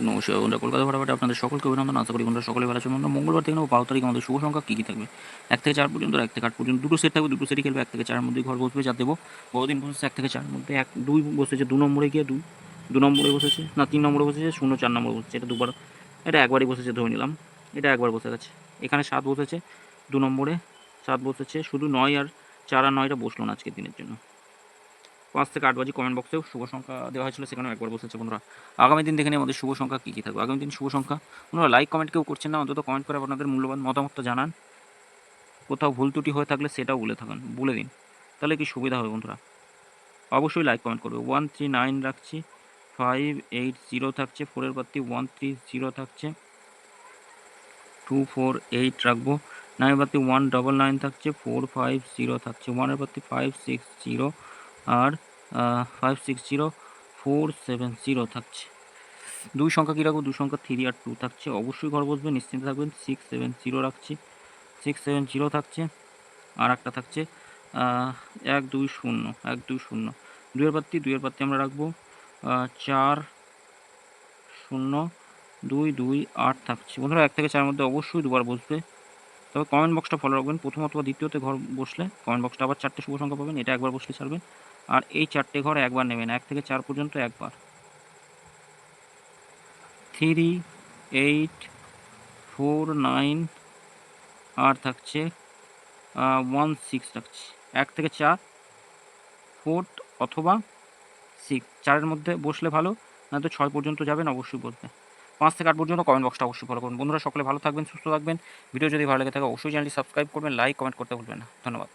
নমস্কার বন্ধুরা, কলকাতা ফাটাফাটে আপনাদের সকলকে অভিনন্দন। আশা করি বন্ধুরা সকলে ভালো আছেন। বন্ধুরা, মঙ্গলবার থেকে নেব 12 তারিখ আমাদের শুভ সংখ্যা কী কী থাকবে। 1 থেকে 4 পর্যন্ত, 1 থেকে 8 পর্যন্ত দুটো সেট থাকবে, দুটো সেটই খেলবে। 1 থেকে 4 মধ্যেই ঘর বসবে, যা দেবো বহুদিন বসেছে। 1 থেকে 4 মধ্যে 1 2 বসেছে, 2 নম্বরে গিয়ে 2 নম্বরে বসেছে, না 3 নম্বরে বসেছে, 0 4 নম্বরে বসেছে। এটা দুবার, এটা একবারই বসেছে ধরে নিলাম, এটা একবার বসে গেছে। এখানে 7 বসেছে 2 নম্বরে, 7 বসেছে, শুধু 9 আর 4 আর 9টা বসলো না আজকের দিনের জন্য। 5 থেকে 8 বাজি কমেন্ট বক্সেও শুভ সংখ্যা দেওয়া হয়েছিল, সেখানেও একবার বসেছে। বন্ধুরা, আগামী দিন দেখে নিই আমাদের শুভ সংখ্যা কী কী থাকবে। আগামী দিন শুভ সংখ্যা, বন্ধুরা লাইক কমেন্ট কেউ করছেন না, অন্তত কমেন্ট করে আপনাদের মূল্যবান মতামতটা জানান। কোথাও ভুল ত্রুটি হয়ে থাকলে সেটাও বলে দিন, তাহলে কি সুবিধা হবে। বন্ধুরা অবশ্যই লাইক কমেন্ট করবে। 139 রাখছি, 580 থাকছে, 4-এর পাত্তি 130 থাকছে, 248 রাখবো, 9-এর পাত্তি 199 থাকছে, 450 থাকছে, 1-এর পাত্তি 560 আর 560 470 থাকছে। দুই সংখ্যা কী রাখবো, দুই সংখ্যা 3 আর 2 থাকছে, অবশ্যই ঘর বসবে, নিশ্চিন্তে থাকবেন। 670 রাখছি, 670 থাকছে, আর একটা থাকছে 120 120। 2-এর পাত্তি আমরা রাখবো 4028 থাকছে। বন্ধুরা 1 থেকে 4 মধ্যে অবশ্যই দুবার বসবে, তবে কমেন্ট বক্সটা ফলো রাখবেন। প্রথম অথবা দ্বিতীয়তে ঘর বসলে কমেন্ট বক্সটা আবার 4টে শুভ সংখ্যা পাবেন, এটা একবার বসলে ছাড়বেন। আর এই 4টে ঘর একবার নেবেন, 1 থেকে 4 পর্যন্ত একবার। 3 8 4 9 আর থাকছে 16 থাকছে। 1 থেকে 4 4 অথবা 6, 4-এর মধ্যে বসলে ভালো, নয়তো 6 পর্যন্ত যাবেন, অবশ্যই বসবে। 5 থেকে 8 পর্যন্ত কমেন্ট বক্সটা অবশ্যই ফলো করুন। বন্ধুরা সকলে ভালো থাকবেন, সুস্থ থাকবেন। ভিডিও যদি ভালো লেগে থাকে অবশ্যই চ্যানেলটি সাবস্ক্রাইব করবেন, লাইক কমেন্ট করতে ভুলবেন না। ধন্যবাদ।